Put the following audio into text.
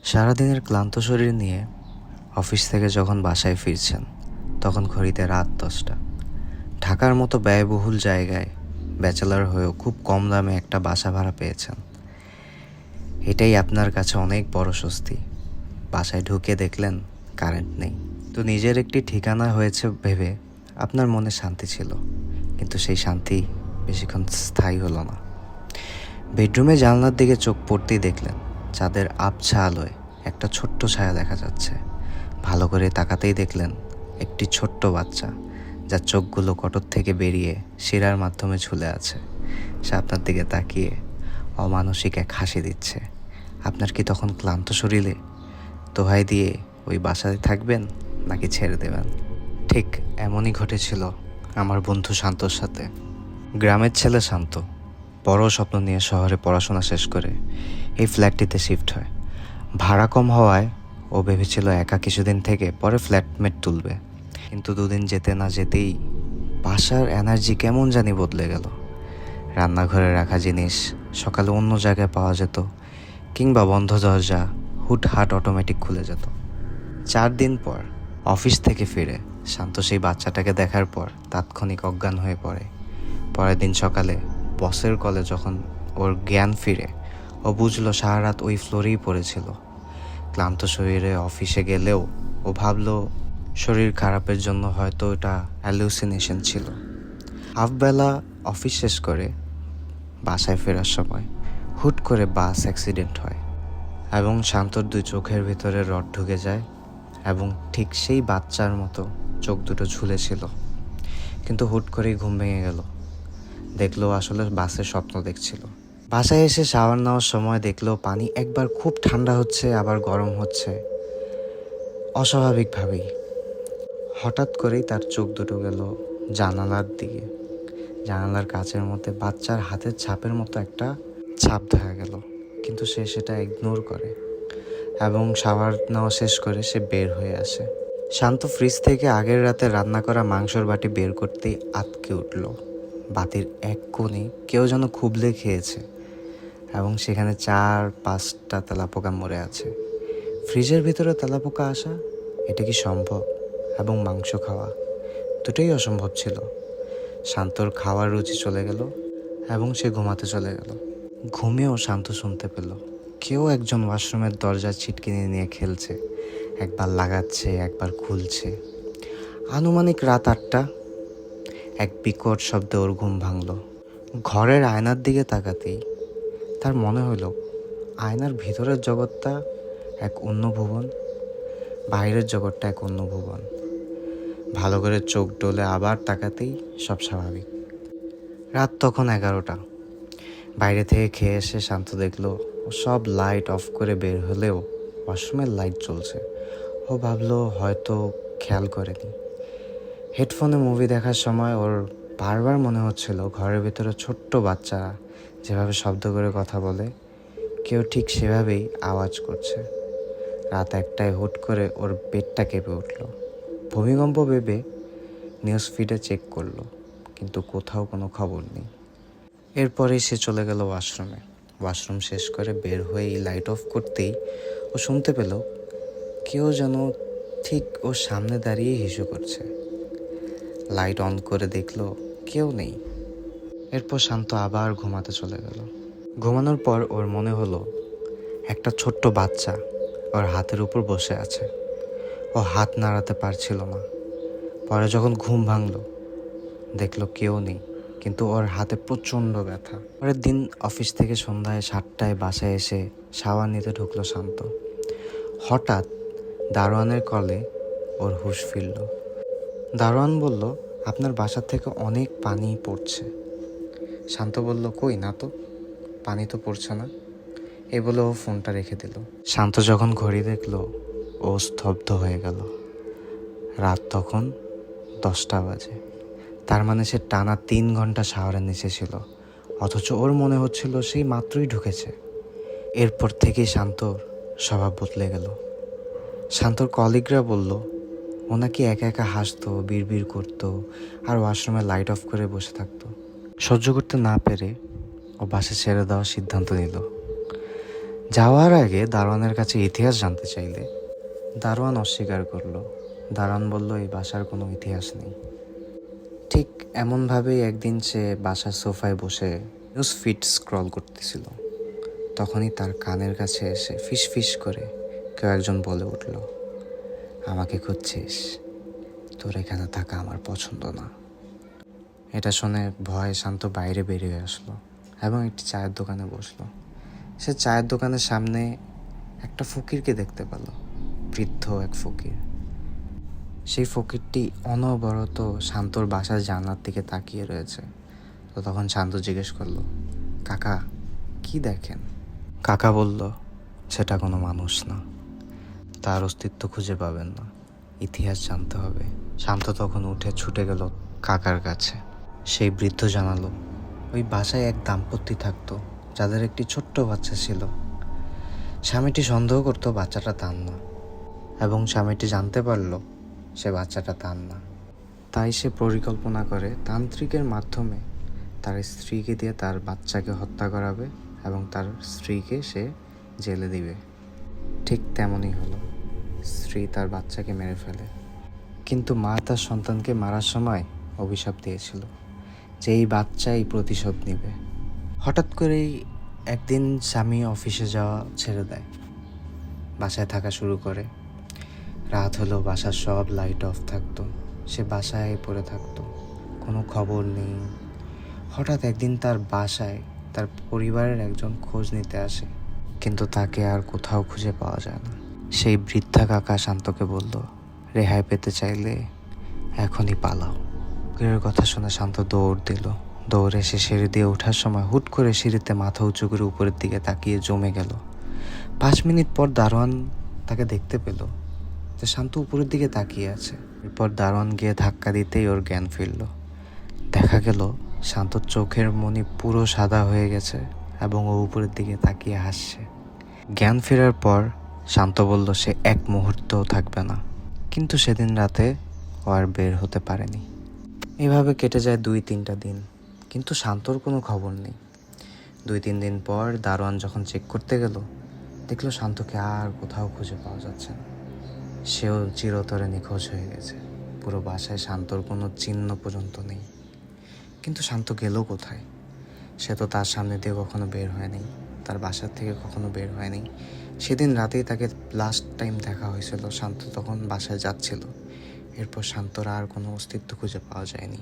সারাদিনের ক্লান্ত শরীর নিয়ে অফিস থেকে যখন বাসায় ফিরছেন তখন ঘড়িতে রাত 10টা। ঢাকার মতো ব্যয়বহুল জায়গায় ব্যাচেলর হয়েও খুব কম দামে একটা বাসা ভাড়া পেয়েছেন। এটাই আপনার কাছে অনেক বড় স্বস্তি। বাসায় ঢুকে দেখলেন কারেন্ট নেই, তো নিজের একটি ঠিকানা হয়েছে ভেবে আপনার মনে শান্তি ছিল, কিন্তু সেই শান্তি বেশিক্ষণ স্থায়ী হলো না। বেডরুমে জানলার দিকে চোখ পড়তেই দেখলেন চাঁদের আবছা আলোয় একটা ছোট্ট ছায়া দেখা যাচ্ছে। ভালো করে তাকাতেই দেখলেন একটি ছোট্ট বাচ্চা, যার চোখগুলো কটর থেকে বেরিয়ে শিরার মাধ্যমে ঝুলে আছে। সে আপনার দিকে তাকিয়ে অমানসিক এক হাসি দিচ্ছে। আপনার কি তখন ক্লান্ত শরীরে দোহাই দিয়ে ওই বাসায় থাকবেন নাকি ছেড়ে দেবেন? ঠিক এমনই ঘটেছিল আমার বন্ধু শান্তর সাথে। গ্রামের ছেলে শান্ত বড় স্বপ্ন নিয়ে শহরে পড়াশোনা শেষ করে এই ফ্ল্যাটটিতে শিফট হয়। ভাড়া কম হওয়ায় ও ভেবেছিল একা কিছুদিন থেকে পরে ফ্ল্যাটমেট তুলবে, কিন্তু দুদিন যেতে না যেতেই বাসার এনার্জি কেমন জানি বদলে গেল। রান্নাঘরে রাখা জিনিস সকালে অন্য জায়গায় পাওয়া যেত, কিংবা বন্ধ দরজা হুটহাট অটোমেটিক খুলে যেত। 4 দিন পর অফিস থেকে ফিরে শান্ত সেই বাচ্চাটাকে দেখার পর তাৎক্ষণিক অজ্ঞান হয়ে পড়ে। পরের দিন সকালে বসের কলে যখন ওর জ্ঞান ফিরে, ও বুঝলো সারা রাত ওই ফ্লোরেই পড়েছিল। ক্লান্ত শরীরে অফিসে গেলেও ও ভাবলো শরীর খারাপের জন্য হয়তো এটা হ্যালুসিনেশন ছিল। হাফবেলা অফিস শেষ করে বাসায় ফেরার সময় হুট করে বাস অ্যাক্সিডেন্ট হয় এবং শান্তর দুই চোখের ভিতরে রড ঢুকে যায় এবং ঠিক সেই বাচ্চার মতো চোখ দুটো ঝুলেছিল। কিন্তু হুট করেই ঘুম ভেঙে গেল, দেখলো আসলে বাসের স্বপ্ন দেখছিল। বাসায় এসে শাওয়ার নেওয়ার সময় দেখলো পানি একবার খুব ঠান্ডা হচ্ছে, আবার গরম হচ্ছে অস্বাভাবিকভাবেই। হঠাৎ করেই তার চোখ দুটো গেল জানালার দিকে। জানালার কাচের মধ্যে বাচ্চার হাতের ছাপের মতো একটা ছাপ দেখা গেল, কিন্তু সে সেটা ইগনোর করে এবং শাওয়ার নেওয়া শেষ করে সে বের হয়ে আসে। শান্ত ফ্রিজ থেকে আগের রাতে রান্না করা মাংসর বাটি বের করতেই আটকে উঠল। বাতির এক কোণে কেউ যেন খুবলে খেয়েছে এবং সেখানে 4-5টা তেলাপোকা মরে আছে। ফ্রিজের ভিতরে তেলাপোকা আসা, এটা কি সম্ভব? এবং মাংস খাওয়া, দুটোই অসম্ভব ছিল। শান্তর খাওয়ার রুচি চলে গেল এবং সে ঘুমাতে চলে গেল। ঘুমেও শান্ত শুনতে পেল কেউ একজন ওয়াশরুমের দরজা ছিটকিনি নিয়ে খেলছে, একবার লাগাচ্ছে একবার খুলছে। আনুমানিক রাত 8টা। এক বিকট শব্দে ওর ঘুম ভাঙল। ঘরের আয়নার দিকে তাকাতেই তার মনে হলো আয়নার ভিতরের জগৎটা এক অন্য ভুবন, বাইরের জগৎটা এক অন্য ভুবন। ভালো করে চোখ ডলে আবার তাকাতেই সব স্বাভাবিক। রাত তখন 11টা। বাইরে থেকে খেয়ে এসে শান্ত দেখলো ও সব লাইট অফ করে বের হলেও ওয়াশরুমের লাইট জ্বলছে। ও ভাবলো হয়তো খেয়াল করেনি। হেডফোনে মুভি দেখার সময় ওর বারবার মনে হচ্ছিল ঘরের ভিতরে ছোট্ট বাচ্চারা যেভাবে শব্দ করে কথা বলে, কেউ ঠিক সেভাবেই আওয়াজ করছে। রাত 1টায় হুট করে ওর পেটটা কেঁপে উঠল। ভূমিকম্প ভেবে নিউজ ফিডে চেক করলো, কিন্তু কোথাও কোনো খবর নেই। এরপরেই সে চলে গেল ওয়াশরুমে। ওয়াশরুম শেষ করে বের হয়েই লাইট অফ করতেই ও শুনতে পেল কেউ যেন ঠিক ওর সামনে দাঁড়িয়ে হিসু করছে। লাইট অন করে দেখলো কেউ নেই। এরপর শান্ত আবার ঘুমাতে চলে গেল। ঘুমানোর পর ওর মনে হলো একটা ছোট্ট বাচ্চা ওর হাতের উপর বসে আছে। ও হাত নাড়াতে পারছিল না। পরে যখন ঘুম ভাঙলো দেখলো কেউ নেই, কিন্তু ওর হাতে প্রচণ্ড ব্যথা। পরের দিন অফিস থেকে সন্ধ্যায় 7টায় বাসায় এসে শাওয়ার নিতে ঢুকলো শান্ত। হঠাৎ দারোয়ানের কলে ওর হুঁশ ফিরল। দারোয়ান বলল, আপনার বাসা থেকে অনেক পানি পড়ছে। শান্ত বলল, কই না তো, পানি তো পড়ছে না। এই বলে ও ফোনটা রেখে দিল। শান্ত যখন ঘড়ি দেখলো ও স্তব্ধ হয়ে গেল। রাত তখন 10টা বাজে। তার মানে সে টানা 3 ঘন্টা শাওয়ারের নিচে ছিল, অথচ ওর মনে হচ্ছিল সেই মাত্রই ঢুকেছে। এরপর থেকেই শান্তর স্বভাব বদলে গেল। শান্তর কলিগরা বলল ও নাকি একা একা হাসতো, বিড়বিড় করতো আর ওয়াশরুমে লাইট অফ করে বসে থাকতো। সহ্য করতে না পেরে ও বাসা ছেড়ে দেওয়ার সিদ্ধান্ত নিল। যাওয়ার আগে দারোয়ানের কাছে ইতিহাস জানতে চাইলে দারোয়ান অস্বীকার করলো। দারোয়ান বলল এই বাসার কোনো ইতিহাস নেই। ঠিক এমনভাবেই একদিন সে বাসার সোফায় বসে নিউজ ফিড স্ক্রল করতেছিল। তখনই তার কানের কাছে এসে ফিস ফিস করে কেউ একজন বলে উঠল, আমাকে খুঁজছিস? তোর এখানে থাকা আমার পছন্দ না। এটা শুনে ভয়ে শান্ত বাইরে বেরিয়ে আসলো এবং একটি চায়ের দোকানে বসলো। সে চায়ের দোকানের সামনে একটা ফকিরকে দেখতে পেল, বৃদ্ধ এক ফকির। সেই ফকিরটি অনবরত শান্তর বাসার জানলার দিকে তাকিয়ে রয়েছে। তো তখন শান্ত জিজ্ঞেস করলো, কাকা কি দেখেন? কাকা বলল, সেটা কোনো মানুষ না, তার অস্তিত্ব খুঁজে পাবেন না, ইতিহাস জানতে হবে। শান্ত তখন উঠে ছুটে গেল কাকার কাছে। সেই বৃদ্ধ জানালো, ওই বাসায় এক দাম্পত্য থাকতো যাদের একটি ছোট্ট বাচ্চা ছিল। স্বামীটি সন্দেহ করতো বাচ্চাটা তার না, এবং স্বামীটি জানতে পারলো সে বাচ্চাটা তার না। তাই সে পরিকল্পনা করে তান্ত্রিকের মাধ্যমে তার স্ত্রীকে দিয়ে তার বাচ্চাকে হত্যা করাবে এবং তার স্ত্রীকে সে জেলে দিবে। ঠিক তেমনই হলো, স্ত্রী তার বাচ্চাকে মেরে ফেলে। কিন্তু মা তার সন্তানকে মারার সময় অভিশাপ দিয়েছিল যে এই বাচ্চাই প্রতিশোধ নেবে। হঠাৎ করেই একদিন স্বামী অফিসে যাওয়া ছেড়ে দেয়, বাসায় থাকা শুরু করে। রাত হলো, বাসার সব লাইট অফ থাকতো, সে বাসায় পড়ে থাকতো, কোনো খবর নেই। হঠাৎ একদিন তার বাসায় তার পরিবারের একজন খোঁজ নিতে আসে, কিন্তু তাকে আর কোথাও খুঁজে পাওয়া যায় না। সেই বৃদ্ধা কাকা শান্তকে বলল, রেহাই পেতে চাইলে এখনই পালাও। ফকিরের কথা শুনে শান্ত দৌড় দিল। দৌড়ে সে সিঁড়ি দিয়ে ওঠার সময় হুট করে সিঁড়িতে মাথা উঁচু করে উপরের দিকে তাকিয়ে জমে গেল। 5 মিনিট পর দারোয়ান তাকে দেখতে পেল যে শান্ত উপরের দিকে তাকিয়ে আছে। এরপর দারোয়ান গিয়ে ধাক্কা দিতেই ওর জ্ঞান ফিরল। দেখা গেল শান্তর চোখের মনি পুরো সাদা হয়ে গেছে এবং ও উপরের দিকে তাকিয়ে হাসছে। জ্ঞান ফেরার পর শান্ত বলল সে এক মুহূর্তও থাকবে না, কিন্তু সেদিন রাতে ও আর বের হতে পারেনি। এভাবে কেটে যায় 2-3টা দিন, কিন্তু শান্তর কোনো খবর নেই। 2-3 দিন পর দারোয়ান যখন চেক করতে গেল, দেখলো শান্তকে আর কোথাও খুঁজে পাওয়া যাচ্ছে না। সেও চিরতরে নিখোঁজ হয়ে গেছে। পুরো বাসায় শান্তর কোনো চিহ্ন পর্যন্ত নেই। কিন্তু শান্ত গেল কোথায়? সে তো তার সামনে দিয়ে কখনো বের হয়নি, তার বাসার থেকে কখনো বের হয়নি। সেদিন রাতেই তাকে লাস্ট টাইম দেখা হয়েছিল, শান্ত তখন বাসায় যাচ্ছিল। এরপর শান্তর আর কোনো অস্তিত্ব খুঁজে পাওয়া যায়নি।